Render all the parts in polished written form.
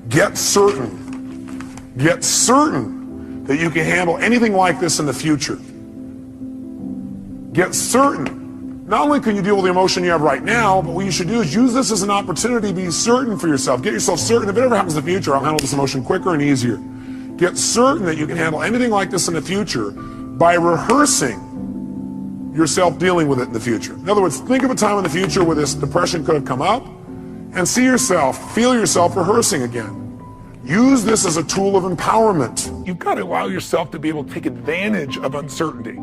Get certain. Get certain that you can handle anything like this in the future. Get certain. Not only can you deal with the emotion you have right now, but what you should do is use this as an opportunity to be certain for yourself. Get yourself certain. If it ever happens in the future, I'll handle this emotion quicker and easier. Get certain that you can handle anything like this in the future by rehearsing yourself dealing with it in the future. In other words, think of a time in the future where this depression could have come up and see yourself, feel yourself rehearsing again. Use this as a tool of empowerment. You've got to allow yourself to be able to take advantage of uncertainty.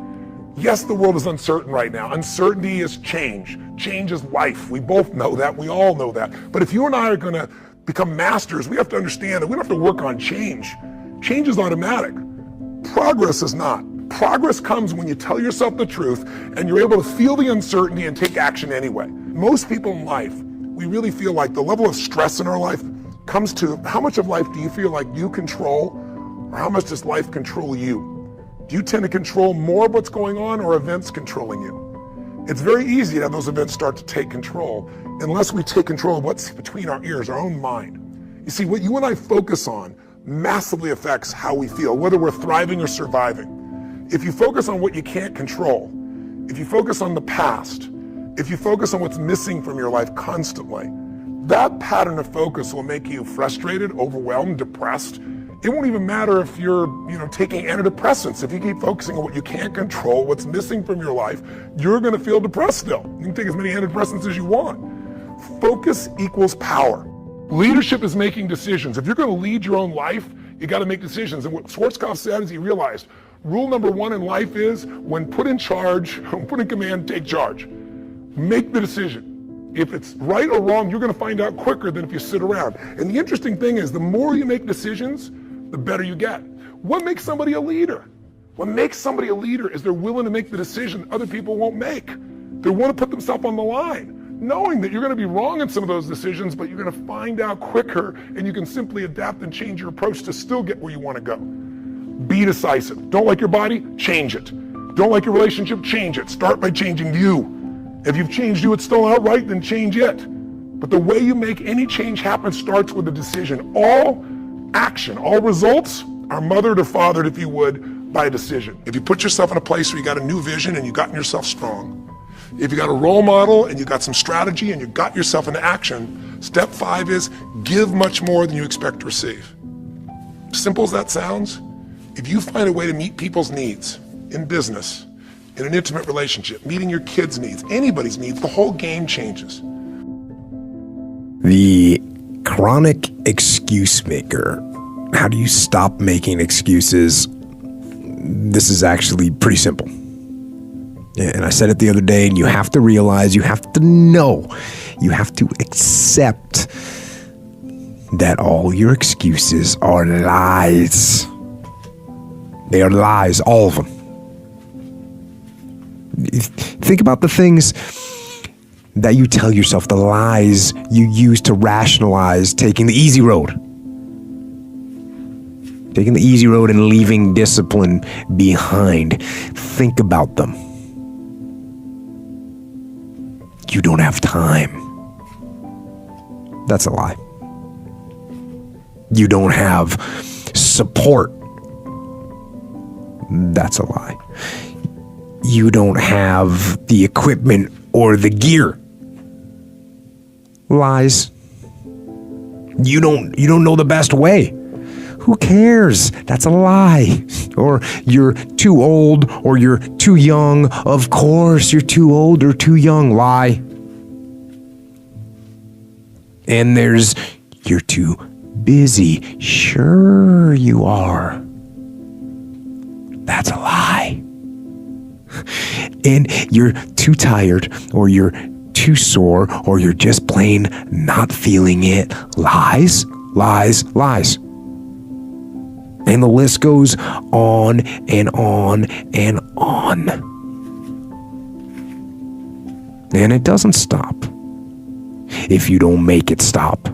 Yes, the world is uncertain right now. Uncertainty is change. Change is life. We both know that. We all know that. But if you and I are going to become masters, we have to understand that we don't have to work on change. Change is automatic. Progress is not. Progress comes when you tell yourself the truth and you're able to feel the uncertainty and take action anyway. Most people in life, we really feel like the level of stress in our life comes to how much of life do you feel like you control, or how much does life control you? Do you tend to control more of what's going on, or events controlling you? It's very easy to have those events start to take control unless we take control of what's between our ears, our own mind. You see, what you and I focus on massively affects how we feel, whether we're thriving or surviving. If you focus on what you can't control, if you focus on the past, if you focus on what's missing from your life constantly, that pattern of focus will make you frustrated, overwhelmed, depressed. It won't even matter if you're, taking antidepressants. If you keep focusing on what you can't control, what's missing from your life, you're going to feel depressed still. You can take as many antidepressants as you want. Focus equals power. Leadership is making decisions. If you're going to lead your own life, you got to make decisions. And what Schwarzkopf said is he realized rule number one in life is when put in charge, when put in command, take charge. Make the decision. If it's right or wrong, you're going to find out quicker than if you sit around. And the interesting thing is the more you make decisions, the better you get. What makes somebody a leader? What makes somebody a leader is they're willing to make the decision other people won't make. They want to put themselves on the line, knowing that you're going to be wrong in some of those decisions, but you're going to find out quicker, and you can simply adapt and change your approach to still get where you want to go. Be decisive. Don't like your body? Change it. Don't like your relationship? Change it. Start by changing you. If you've changed you, it's still not right, then change it. But the way you make any change happen starts with a decision. All action, all results are mothered or fathered, if you would, by a decision. If you put yourself in a place where you got a new vision and you gotten yourself strong, if you got a role model and you got some strategy and you got yourself into action, step 5 is give much more than you expect to receive. Simple as that sounds, if you find a way to meet people's needs in business, in an intimate relationship, meeting your kids' needs, anybody's needs, the whole game changes. The chronic excuse maker. How do you stop making excuses? This is actually pretty simple. And I said it the other day, and you have to realize, you have to know, you have to accept that all your excuses are lies. They are lies, all of them. Think about the things that you tell yourself, the lies you use to rationalize taking the easy road. Taking the easy road and leaving discipline behind. Think about them. You don't have time. That's a lie. You don't have support. That's a lie. You don't have the equipment or the gear. Lies. You don't know the best way. Who cares? That's a lie. Or you're too old or you're too young. Of course you're too old or too young. Lie. And there's you're too busy. Sure you are. That's a lie. And you're too tired, or you're too sore, or you're just plain not feeling it. Lies, lies, lies. And the list goes on and on and on. And it doesn't stop if you don't make it stop.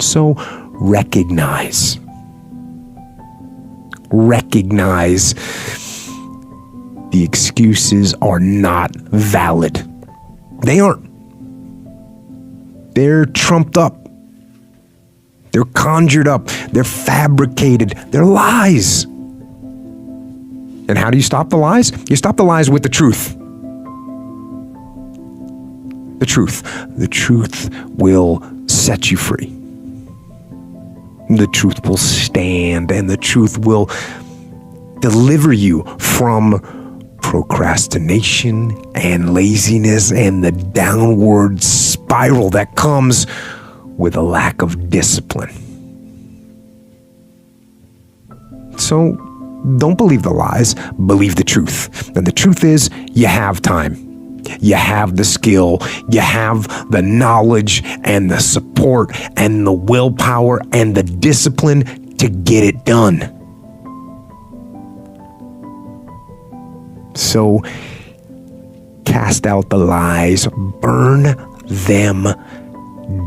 So recognize the excuses are not valid. They aren't. They're trumped up. They're conjured up. They're fabricated. They're lies. And how do you stop the lies? You stop the lies with the truth. The truth. The truth will set you free. The truth will stand, and the truth will deliver you from procrastination and laziness and the downward spiral that comes with a lack of discipline. So don't believe the lies, believe the truth. And the truth is, you have time. You have the skill, you have the knowledge and the support and the willpower and the discipline to get it done. So cast out the lies, burn them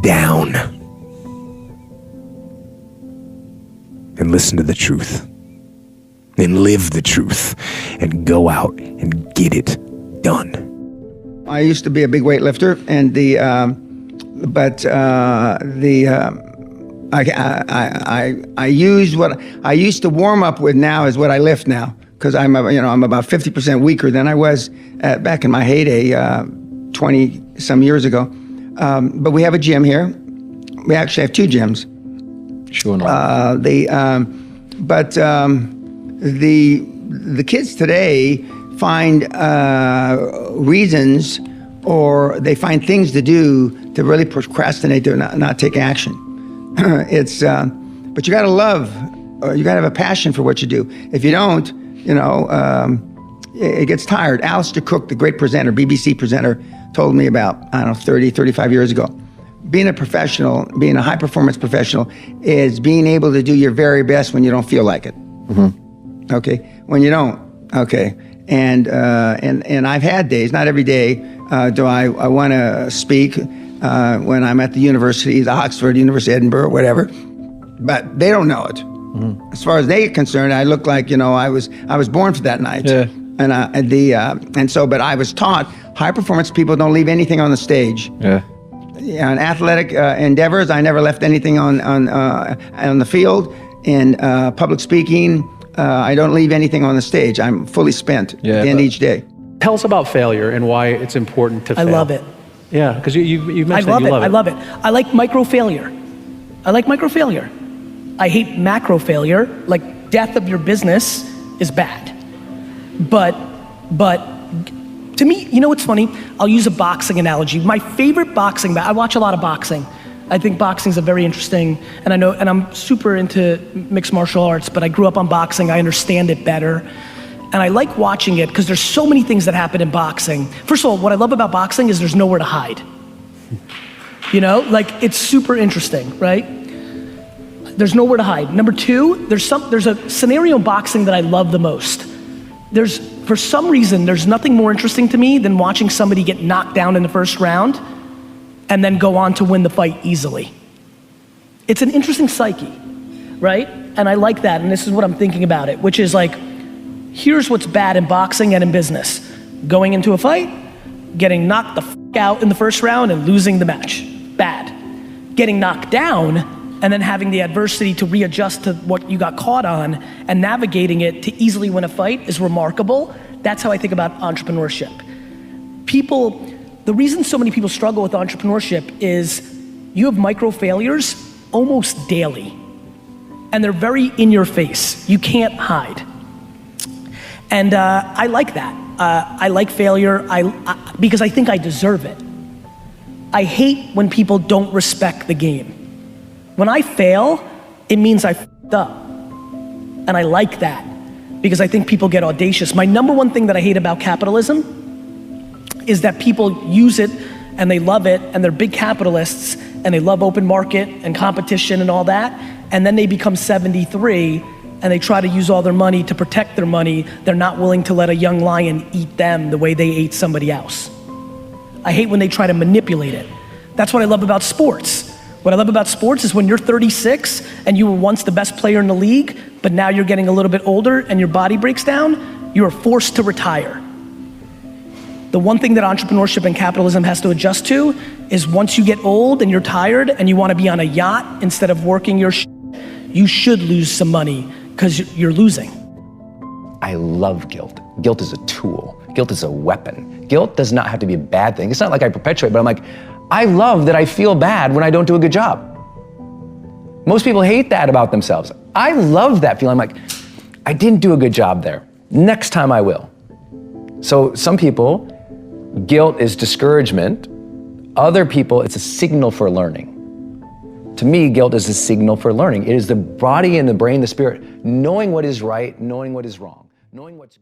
down, and listen to the truth, and live the truth, and go out and get it done. I used to be a big weightlifter, and I use what I used to warm up with now is what I lift now, because I'm about 50% weaker than I was back in my heyday 20 some years ago. But we have a gym here. We actually have two gyms. Sure. The kids today find reasons, or they find things to do to really procrastinate, to not take action. But you got to love, you got to have a passion for what you do. If you don't, it gets tired. Alistair Cook, the great presenter, BBC presenter, told me about, 30, 35 years ago. Being a professional, being a high performance professional, is being able to do your very best when you don't feel like it. Mm-hmm. Okay, when you don't. Okay. And I've had days, not every day, do I want to speak when I'm at the university, Oxford, University of Edinburgh, whatever, but they don't know it. Mm-hmm. As far as they're concerned, I look like, I was born for that night. Yeah. But I was taught high performance people don't leave anything on the stage. Yeah. On athletic endeavors, I never left anything on the field. In public speaking, I don't leave anything on the stage. I'm fully spent at the end of each day. Tell us about failure and why it's important to fail. I love it. Yeah, because you mentioned that you love it. I love it. I like micro failure. I hate macro failure. Like, death of your business is bad. But to me, what's funny? I'll use a boxing analogy. My favorite boxing, I watch a lot of boxing. I think boxing's a very interesting, and I'm super into mixed martial arts, but I grew up on boxing, I understand it better. And I like watching it because there's so many things that happen in boxing. First of all, what I love about boxing is there's nowhere to hide. It's super interesting, right? There's nowhere to hide. Number two, there's a scenario in boxing that I love the most. For some reason, there's nothing more interesting to me than watching somebody get knocked down in the first round and then go on to win the fight easily. It's an interesting psyche, right? And I like that, and this is what I'm thinking about it, which is like, here's what's bad in boxing and in business. Going into a fight, getting knocked the f*** out in the first round and losing the match, bad. Getting knocked down and then having the adversity to readjust to what you got caught on and navigating it to easily win a fight is remarkable. That's how I think about entrepreneurship. The reason so many people struggle with entrepreneurship is you have micro failures almost daily, and they're very in your face. You can't hide. And I like that. I like failure because I think I deserve it. I hate when people don't respect the game. When I fail, it means I f***ed up. And I like that because I think people get audacious. My number one thing that I hate about capitalism is that people use it and they love it and they're big capitalists and they love open market and competition and all that, and then they become 73 and they try to use all their money to protect their money. They're not willing to let a young lion eat them the way they ate somebody else. I hate when they try to manipulate it. That's what I love about sports. What I love about sports is when you're 36 and you were once the best player in the league, but now you're getting a little bit older and your body breaks down, you are forced to retire. The one thing that entrepreneurship and capitalism has to adjust to is once you get old and you're tired and you want to be on a yacht instead of working your you should lose some money because you're losing. I love guilt. Guilt is a tool. Guilt is a weapon. Guilt does not have to be a bad thing. It's not like I perpetuate, but I'm like, I love that I feel bad when I don't do a good job. Most people hate that about themselves. I love that feeling. I'm like, I didn't do a good job there. Next time I will. So some people, guilt is discouragement. Other people, it's a signal for learning. To me, guilt is a signal for learning. It is the body and the brain, the spirit, knowing what is right, knowing what is wrong, knowing what's